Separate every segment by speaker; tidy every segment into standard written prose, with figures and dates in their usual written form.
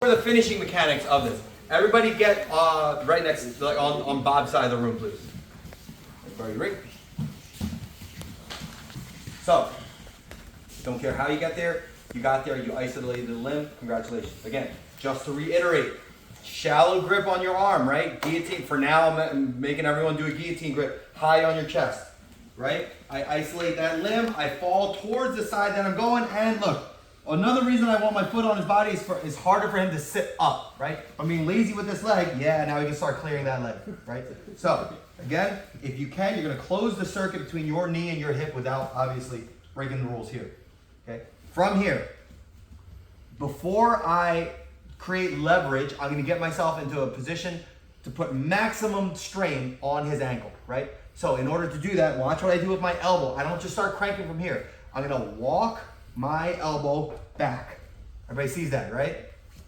Speaker 1: the finishing mechanics of this. Everybody get right next, like on Bob's side of the room, please. Everybody ready? So, don't care how you get there. You got there, you isolated the limb. Congratulations. Again, just to reiterate, shallow grip on your arm, right? Guillotine. For now, I'm making everyone do a guillotine grip. High on your chest, right? I isolate that limb. I fall towards the side that I'm going. And look, another reason I want my foot on his body is it's harder for him to sit up, right? I'm being lazy with this leg. Yeah, now we can start clearing that leg, right? So, again, if you can, you're going to close the circuit between your knee and your hip without, obviously, breaking the rules here, okay? From here, before I create leverage, I'm going to get myself into a position to put maximum strain on his ankle, right? So in order to do that, watch what I do with my elbow. I don't just start cranking from here. I'm going to walk my elbow back. Everybody sees that, right?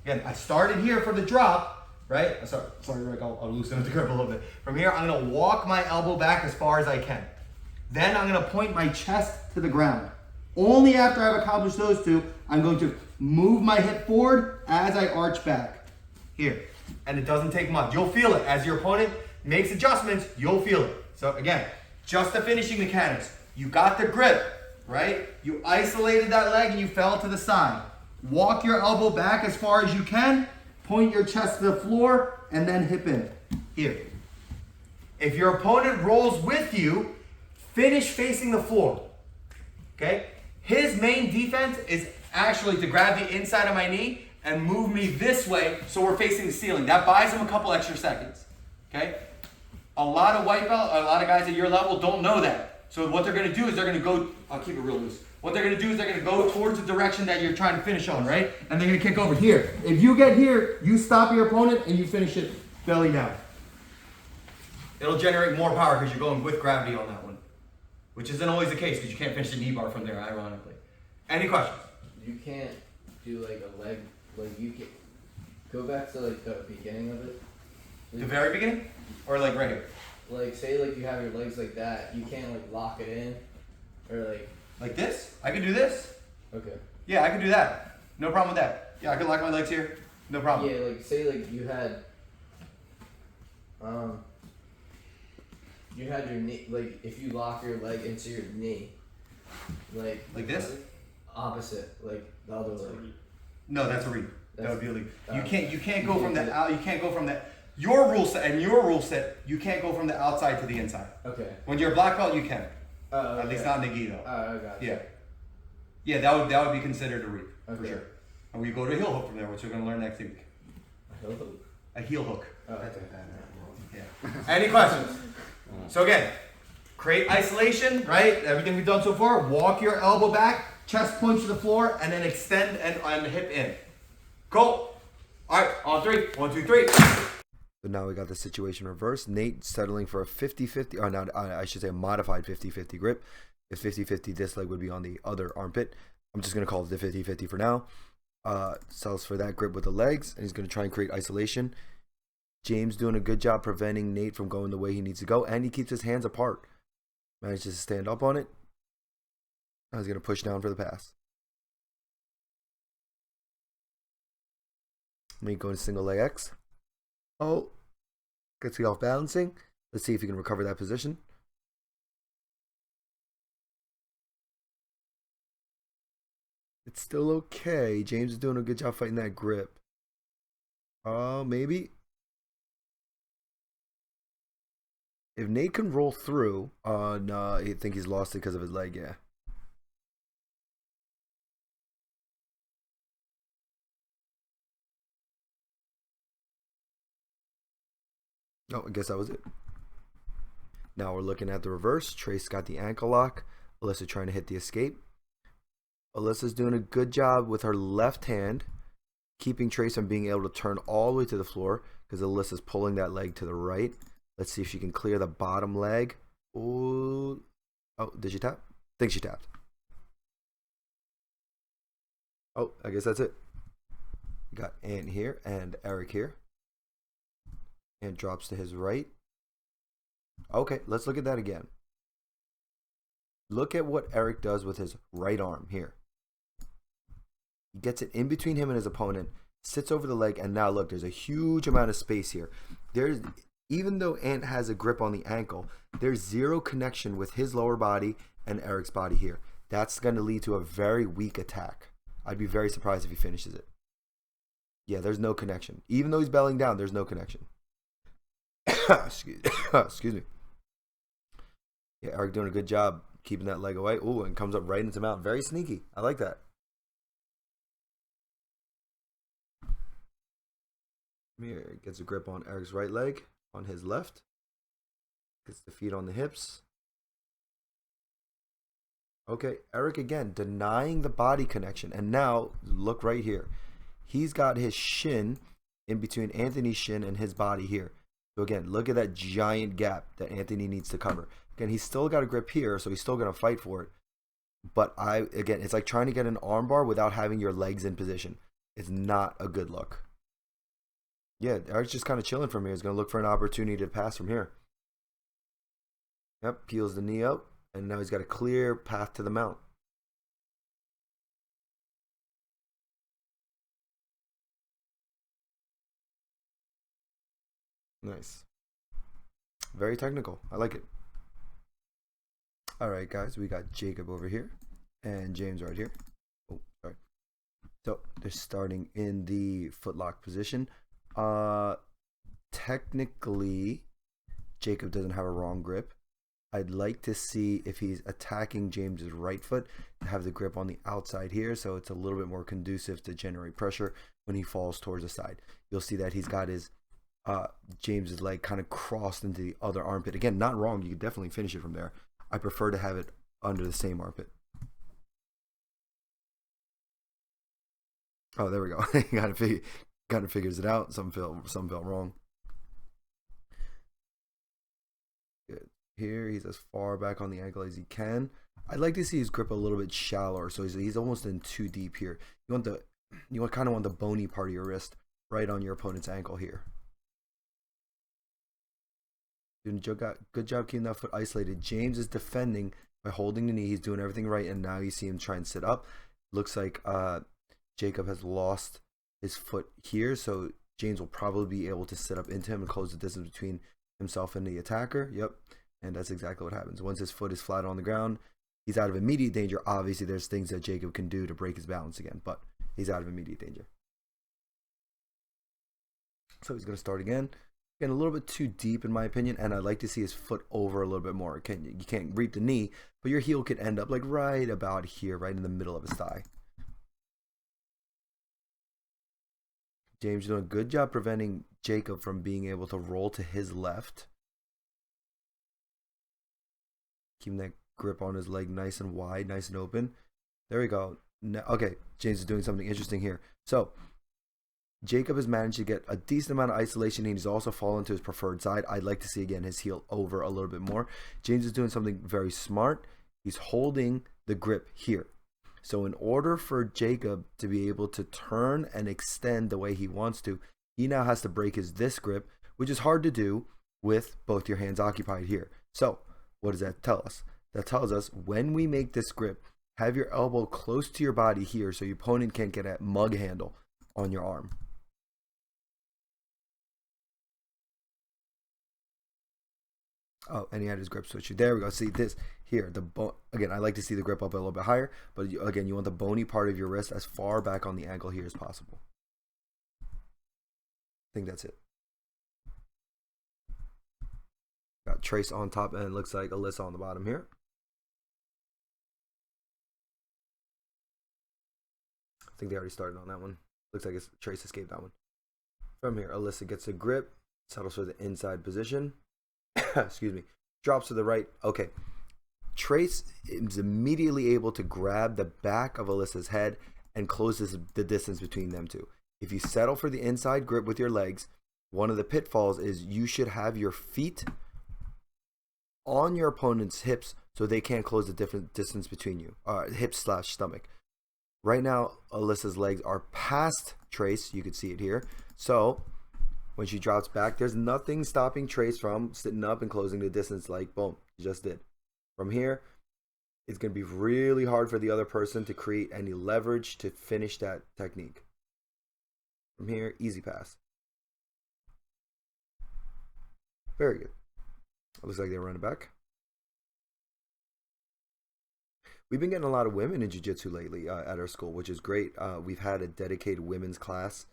Speaker 1: Again, I started here for the drop, right? Sorry, Rick, I'll loosen up the grip a little bit. From here, I'm going to walk my elbow back as far as I can. Then I'm going to point my chest to the ground. Only after I've accomplished those two, I'm going to move my hip forward as I arch back. Here. And it doesn't take much. You'll feel it. As your opponent makes adjustments, you'll feel it. So again, just the finishing mechanics. You got the grip, right? You isolated that leg and you fell to the side. Walk your elbow back as far as you can. Point your chest to the floor and then hip in. Here. If your opponent rolls with you, finish facing the floor. Okay? His main defense is actually to grab the inside of my knee and move me this way so we're facing the ceiling. That buys him a couple extra seconds. Okay? A lot of white belt, a lot of guys at your level don't know that. So what they're going to do is they're going to go, I'll keep it real loose. What they're going to do is they're going to go towards the direction that you're trying to finish on, right? And they're going to kick over here. If you get here, you stop your opponent and you finish it belly down. It'll generate more power because you're going with gravity on that one. Which isn't always the case because you can't finish the knee bar from there, ironically. Any questions?
Speaker 2: You can't do like a leg, like you can go back to like the beginning of it.
Speaker 1: The very beginning? Or like right here?
Speaker 2: Like say like you have your legs like that, you can't like lock it in or like.
Speaker 1: Like this? I can do this.
Speaker 2: Okay.
Speaker 1: Yeah, I can do that. No problem with that. Yeah, I can lock my legs here. No problem.
Speaker 2: Yeah, like say like you had your knee, like if you lock your leg into your knee,
Speaker 1: like this?
Speaker 2: Opposite, like the other leg.
Speaker 1: No, that's a read. That would be a lead. You can't go from the out. You can't go from the your rule set and your rule set. You can't go from the outside to the inside.
Speaker 2: Okay.
Speaker 1: When you're a black belt, you can.
Speaker 2: Okay.
Speaker 1: At least not in the gi though.
Speaker 2: I got you.
Speaker 1: Yeah. Yeah, that would be considered a read for
Speaker 2: Okay.
Speaker 1: sure. And we go to a heel hook from there, which we're going to learn next week.
Speaker 2: A heel hook.
Speaker 1: A heel hook.
Speaker 2: Oh, okay.
Speaker 1: Yeah. Any questions? So again, create isolation, right? Everything we've done so far. Walk your elbow back, chest points to the floor, and then extend and hip in. Go. All right, on three. 1, 2, 3.
Speaker 3: So now we got the situation reversed. Nate settling for a 50-50, or not, I should say a modified 50-50 grip. If 50-50, this leg would be on the other armpit. I'm just going to call it the 50-50 for now. Settles for that grip with the legs, and he's going to try and create isolation. James doing a good job preventing Nate from going the way he needs to go, and he keeps his hands apart. Manages to stand up on it. Now he's going to push down for the pass. Nate going to single leg X. Oh, gets me off balancing. Let's see if he can recover that position. It's still okay. James is doing a good job fighting that grip. Maybe. If Nate can roll through, no, I think he's lost it because of his leg, yeah. Oh, I guess that was it. Now we're looking at the reverse. Trace got the ankle lock. Alyssa trying to hit the escape. Alyssa's doing a good job with her left hand, keeping Trace from being able to turn all the way to the floor because Alyssa's pulling that leg to the right. Let's see if she can clear the bottom leg. Ooh. Oh, did she tap? I think she tapped. Oh, I guess that's it. Got Ant here and Eric here. And drops to his right. Okay, let's look at that again. Look at what Eric does with his right arm here. He gets it in between him and his opponent, sits over the leg, and now look, there's a huge amount of space here. There's, even though Ant has a grip on the ankle, there's zero connection with his lower body and Eric's body here. That's going to lead to a very weak attack. I'd be very surprised if he finishes it. Yeah, there's no connection. Even though he's bellying down, there's no connection. Excuse me. Yeah, Eric doing a good job keeping that leg away. Ooh, and comes up right into mount. Very sneaky. I like that. Here, gets a grip on Eric's right leg, on his left. Gets the feet on the hips. Okay, Eric again denying the body connection. And now, look right here. He's got his shin in between Anthony's shin and his body here. So again, look at that giant gap that Anthony needs to cover. Again, he's still got a grip here, so he's still going to fight for it. But again, it's like trying to get an armbar without having your legs in position. It's not a good look. Yeah, Eric's just kind of chilling from here. He's going to look for an opportunity to pass from here. Yep, peels the knee out, and now he's got a clear path to the mount. Nice. Very technical. I like it. All right, guys, we got Jacob over here and James right here. Oh, sorry. So they're starting in the footlock position. Technically, Jacob doesn't have a wrong grip. I'd like to see if he's attacking James's right foot to have the grip on the outside here, so it's a little bit more conducive to generate pressure when he falls towards the side. You'll see that he's got his James's leg kind of crossed into the other armpit. Again, not wrong. You could definitely finish it from there. I prefer to have it under the same armpit. Oh, there we go. He kind of figures it out. Some felt wrong. Good. Here, he's as far back on the ankle as he can. I'd like to see his grip a little bit shallower, so he's almost in too deep here. You kind of want the bony part of your wrist right on your opponent's ankle here. Good job keeping that foot isolated. James is defending by holding the knee. He's doing everything right, and now you see him try and sit up. Looks like Jacob has lost his foot here, so James will probably be able to sit up into him and close the distance between himself and the attacker. Yep, and that's exactly what happens. Once his foot is flat on the ground, he's out of immediate danger. Obviously, there's things that Jacob can do to break his balance again, but he's out of immediate danger. So he's going to start again. Again, a little bit too deep in my opinion, and I'd like to see his foot over a little bit more. You can't reap the knee, but your heel could end up like right about here, right in the middle of his thigh. James doing a good job preventing Jacob from being able to roll to his left. Keeping that grip on his leg nice and wide, nice and open. There we go. Okay, James is doing something interesting here. So Jacob has managed to get a decent amount of isolation, and he's also fallen to his preferred side. I'd like to see, again, his heel over a little bit more. James is doing something very smart. He's holding the grip here. So in order for Jacob to be able to turn and extend the way he wants to, he now has to break this grip, which is hard to do with both your hands occupied here. So what does that tell us? That tells us when we make this grip, have your elbow close to your body here so your opponent can't get a mug handle on your arm. Oh, and he had his grip switch. There we go. See this here. Again, I like to see the grip up a little bit higher, but again, you want the bony part of your wrist as far back on the ankle here as possible. I think that's it. Got Trace on top, and it looks like Alyssa on the bottom here. I think they already started on that one. Looks like Trace escaped that one. From here, Alyssa gets a grip, settles for the inside position. Excuse me, drops to the right. Okay, Trace is immediately able to grab the back of Alyssa's head and closes the distance between them two. If you settle for the inside grip with your legs, one of the pitfalls is you should have your feet on your opponent's hips so they can't close the different distance between you, hips/stomach. Right now, Alyssa's legs are past Trace. You can see it here. So when she drops back, there's nothing stopping Trace from sitting up and closing the distance like, boom, you just did. From here, it's going to be really hard for the other person to create any leverage to finish that technique. From here, easy pass. Very good. It looks like they're running back. We've been getting a lot of women in jiu-jitsu lately at our school, which is great. We've had a dedicated women's class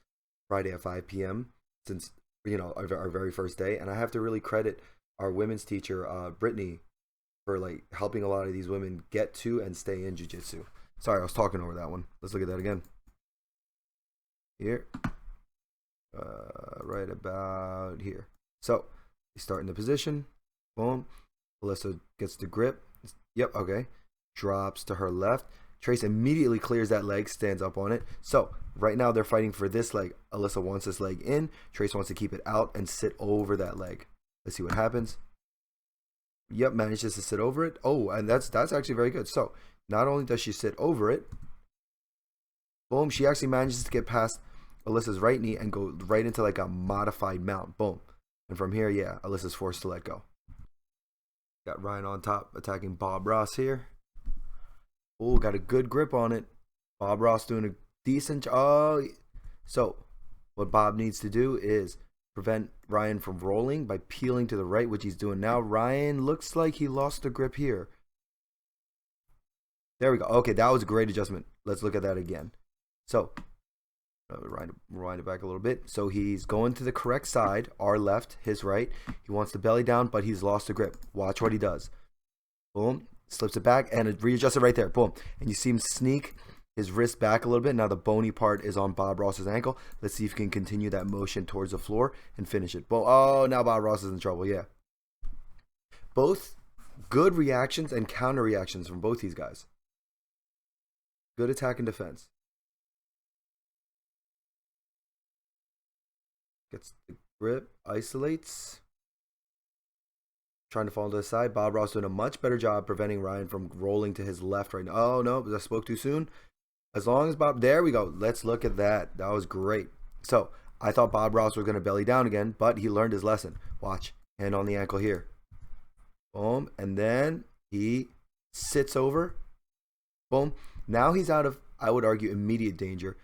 Speaker 3: Friday at 5 p.m. since our very first day, and I have to really credit our women's teacher Brittany for like helping a lot of these women get to and stay in jiu-jitsu. Sorry, I was talking over that one. Let's look at that again. Here, right about here. So you start in the position. Boom. Alyssa gets the grip. Yep. Okay. Drops to her left. Trace immediately clears that leg, stands up on it. So right now they're fighting for this leg. Alyssa wants this leg in. Trace wants to keep it out and sit over that leg. Let's see what happens. Yep, manages to sit over it. Oh, and that's actually very good. So not only does she sit over it, boom, she actually manages to get past Alyssa's right knee and go right into like a modified mount. Boom. And from here, yeah, Alyssa's forced to let go. Got Ryan on top attacking Bob Ross here. Oh, got a good grip on it. Bob Ross doing a decent job. Oh, so what Bob needs to do is prevent Ryan from rolling by peeling to the right, which he's doing now. Ryan looks like he lost the grip here. There we go. Okay, that was a great adjustment. Let's look at that again. So, rewind it back a little bit. So he's going to the correct side, our left, his right. He wants the belly down, but he's lost the grip. Watch what he does. Boom. Slips it back and it readjusts it right there. Boom. And you see him sneak his wrist back a little bit. Now the bony part is on Bob Ross's ankle. Let's see if he can continue that motion towards the floor and finish it. Boom. Oh, now Bob Ross is in trouble. Yeah. Both good reactions and counter reactions from both these guys. Good attack and defense. Gets the grip, isolates. Trying to fall to the side. Bob Ross doing a much better job preventing Ryan from rolling to his left right now. Oh, no, I spoke too soon. As long as Bob, there we go. Let's look at that. That was great. So I thought Bob Ross was going to belly down again, but he learned his lesson. Watch. Hand on the ankle here. Boom. And then he sits over. Boom. Now he's out of, I would argue, immediate danger.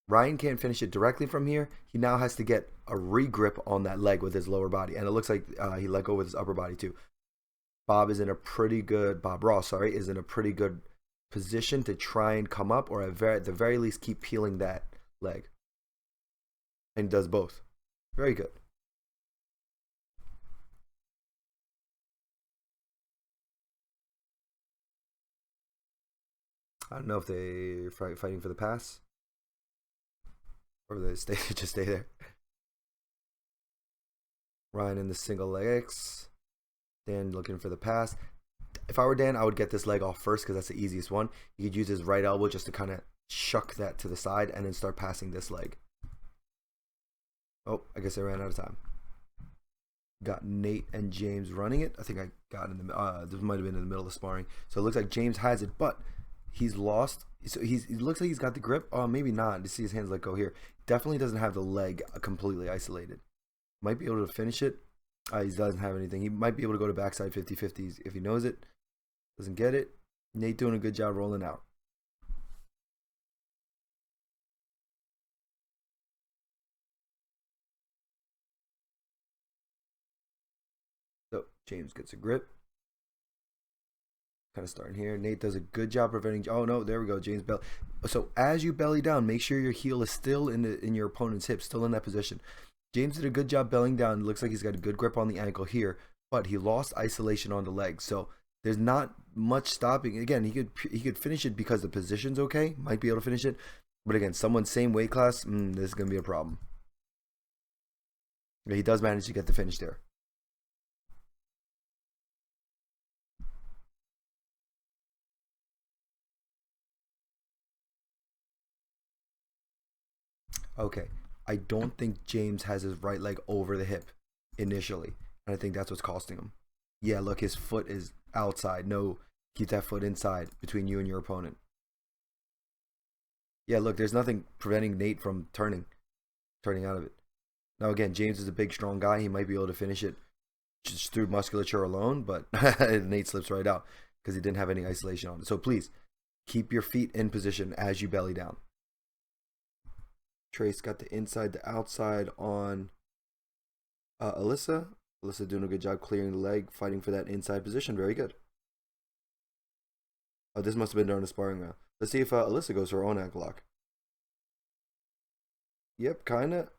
Speaker 3: Ryan can't finish it directly from here. He now has to get a re-grip on that leg with his lower body. And it looks like he let go with his upper body too. Bob Ross, is in a pretty good position to try and come up, or at the very least keep peeling that leg. And does both. Very good. I don't know if they're fighting for the pass. Or they just stay there. Ryan in the single leg X. Dan looking for the pass. If I were Dan, I would get this leg off first because that's the easiest one. You could use his right elbow just to kind of shuck that to the side and then start passing this leg. Oh, I guess I ran out of time. Got Nate and James running it. I think I got in the this might have been in the middle of sparring. So it looks like James has it, but he's lost. So he looks like he's got the grip. Oh, maybe not. To see his hands let go here. Definitely doesn't have the leg completely isolated. Might be able to finish it. He doesn't have anything. He might be able to go to backside 50-50s if he knows it. Doesn't get it. Nate doing a good job rolling out. So James gets a grip. Kind of starting here. Nate does a good job preventing. Oh no, there we go. James belly. So as you belly down, make sure your heel is still in your opponent's hip, still in that position. James did a good job bellying down. It looks like he's got a good grip on the ankle here, but he lost isolation on the leg. So there's not much stopping. Again, he could finish it because the position's okay. Might be able to finish it, but again, someone same weight class, this is gonna be a problem. But he does manage to get the finish there. Okay, I don't think James has his right leg over the hip initially, and I think that's what's costing him. Yeah, look, his foot is outside. No, keep that foot inside between you and your opponent. Yeah, look, there's nothing preventing Nate from turning out of it. Now again, James is a big, strong guy. He might be able to finish it just through musculature alone, but Nate slips right out because he didn't have any isolation on it. So please keep your feet in position as you belly down. Trace got the inside to outside on Alyssa. Alyssa doing a good job clearing the leg, fighting for that inside position. Very good. Oh, this must have been during the sparring round. Let's see if Alyssa goes for her own ankle lock. Yep, kind of.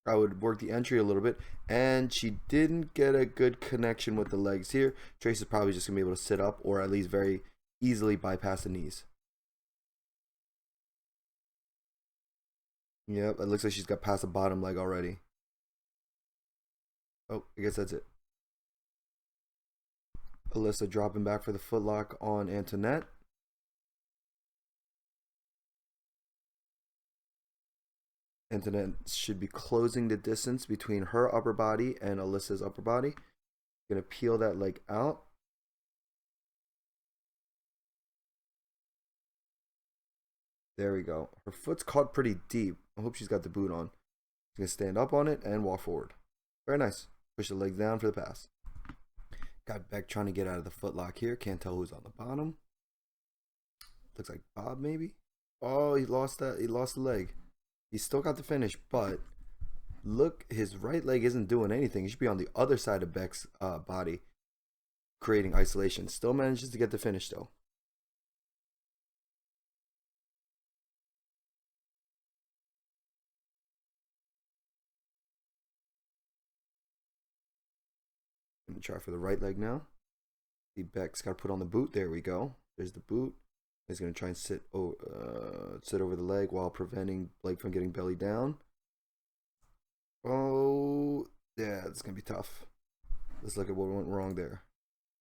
Speaker 3: I would work the entry a little bit, and she didn't get a good connection with the legs here. Trace is probably just going to be able to sit up or at least very easily bypass the knees. Yep, it looks like she's got past the bottom leg already. Oh, I guess that's it. Alyssa dropping back for the footlock on Antoinette. Antoinette should be closing the distance between her upper body and Alyssa's upper body. Gonna peel that leg out. There we go. Her foot's caught pretty deep. I hope she's got the boot on. She's gonna stand up on it and walk forward. Very nice. Push the leg down for the pass. Got Beck trying to get out of the footlock here. Can't tell who's on the bottom. Looks like Bob maybe. Oh, he lost that. He lost the leg. He still got the finish, but look, his right leg isn't doing anything. He should be on the other side of Beck's body, creating isolation. Still manages to get the finish though. I'm gonna try for the right leg now. See, Beck's got to put on the boot. There we go. There's the boot. He's gonna try and sit over the leg while preventing Blake from getting belly down. Oh, yeah, it's gonna be tough. Let's look at what went wrong there.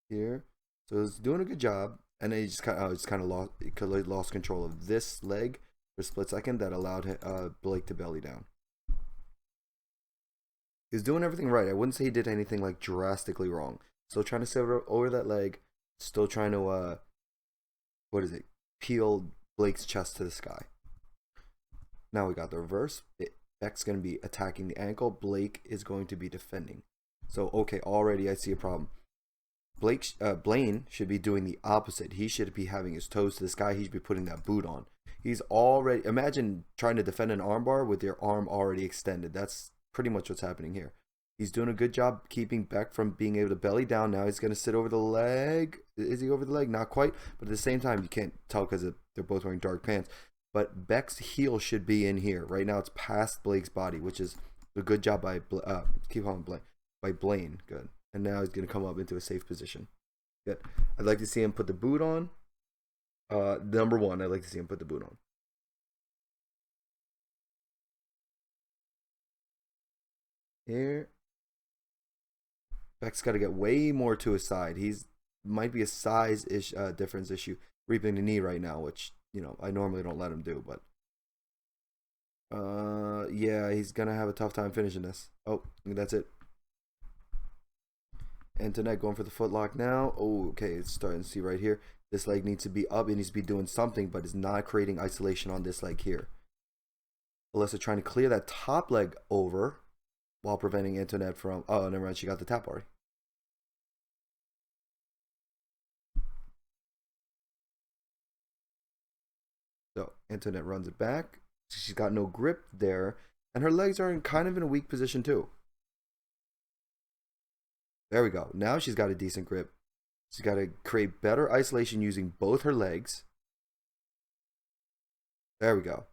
Speaker 3: Here, so he's doing a good job, and then he just kind of lost control of this leg for a split second. That allowed Blake to belly down. He's doing everything right. I wouldn't say he did anything like drastically wrong. Still trying to sit over that leg. Still trying to peel Blake's chest to the sky. Now we got the reverse. Beck's going to be attacking the ankle. Blake is going to be defending. So, okay, already I see a problem. Blaine should be doing the opposite. He should be having his toes to the sky. He should be putting that boot on. He's already... Imagine trying to defend an armbar with your arm already extended. That's pretty much what's happening here. He's doing a good job keeping Beck from being able to belly down. Now he's going to sit over the leg. Is he over the leg? Not quite. But at the same time, you can't tell because they're both wearing dark pants. But Beck's heel should be in here. Right now it's past Blake's body, which is a good job by Blaine. Good. And now he's going to come up into a safe position. Good. I'd like to see him put the boot on. Number one, I'd like to see him put the boot on. Here. Beck's got to get way more to his side. Might be a size difference issue. Reaping the knee right now, which, I normally don't let him do, but yeah, he's gonna have a tough time finishing this. Oh, that's it. Antoinette going for the footlock now. Oh, okay, it's starting to see right here. This leg needs to be up. It needs to be doing something, but it's not creating isolation on this leg here. Alyssa trying to clear that top leg over while preventing Antoinette from... Oh, never mind. She got the tap already. So Antoinette runs it back. She's got no grip there. And her legs are kind of in a weak position too. There we go. Now she's got a decent grip. She's got to create better isolation using both her legs. There we go.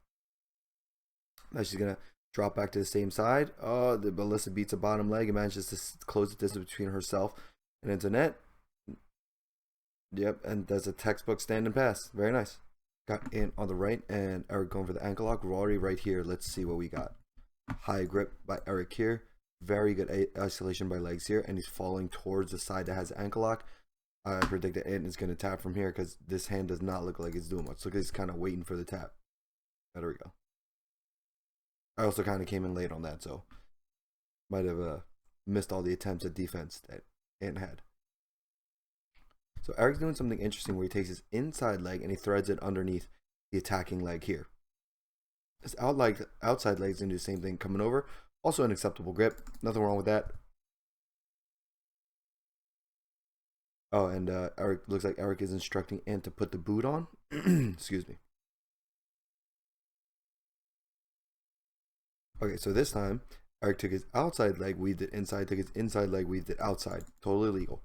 Speaker 3: Now she's going to drop back to the same side. Oh, the Alyssa beats a bottom leg and manages to close the distance between herself and Antoinette. Yep, and there's a textbook stand and pass. Very nice. Got in on the right, and Eric going for the ankle lock. We're already right here. Let's see what we got. High grip by Eric here. Very good isolation by legs here, and he's falling towards the side that has the ankle lock. I predict that Ant is going to tap from here because this hand does not look like it's doing much. Look, he's kind of waiting for the tap. There we go. I also kind of came in late on that, so might have missed all the attempts at defense that Ant had. So Eric's doing something interesting where he takes his inside leg and he threads it underneath the attacking leg here. His outside leg is going to do the same thing, coming over. Also an acceptable grip. Nothing wrong with that. Oh, and Eric looks like Eric is instructing Ant to put the boot on. Excuse me. Okay, so this time, Eric took his outside leg, weaved it inside, took his inside leg, weaved it outside. Totally legal.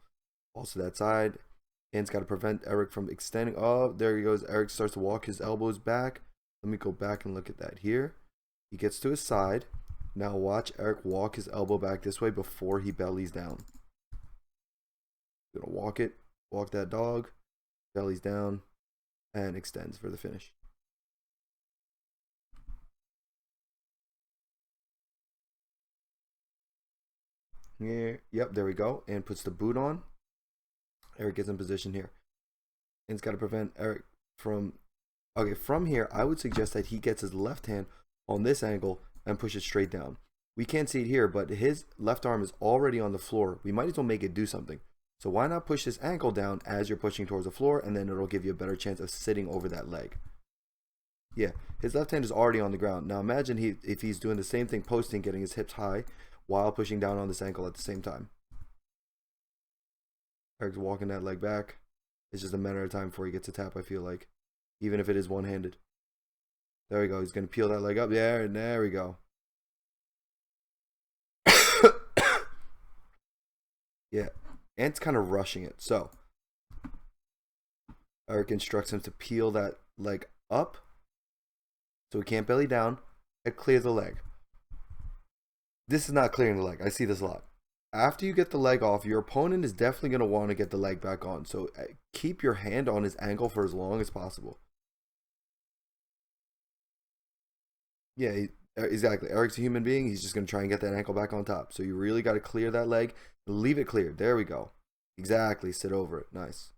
Speaker 3: Also that side. Hand's got to prevent Eric from extending. Oh, there he goes. Eric starts to walk his elbows back. Let me go back and look at that here. He gets to his side. Now watch Eric walk his elbow back this way before he bellies down. Gonna walk it. Walk that dog. Bellies down. And extends for the finish. Here. Yep, there we go. And puts the boot on. Eric gets in position here. And it's got to prevent Eric from... Okay, from here, I would suggest that he gets his left hand on this angle and push it straight down. We can't see it here, but his left arm is already on the floor. We might as well make it do something. So why not push this ankle down as you're pushing towards the floor, and then it'll give you a better chance of sitting over that leg. Yeah, his left hand is already on the ground. Now imagine if he's doing the same thing posting, getting his hips high while pushing down on this ankle at the same time. Eric's walking that leg back. It's just a matter of time before he gets a tap, I feel like. Even if it is one-handed. There we go. He's going to peel that leg up. There we go. Yeah. Ant's kind of rushing it. So, Eric instructs him to peel that leg up so he can't belly down and clear the leg. This is not clearing the leg. I see this a lot. After you get the leg off, your opponent is definitely going to want to get the leg back on. So keep your hand on his ankle for as long as possible. Yeah, exactly. Eric's a human being. He's just going to try and get that ankle back on top. So you really got to clear that leg. Leave it cleared. There we go. Exactly. Sit over it. Nice.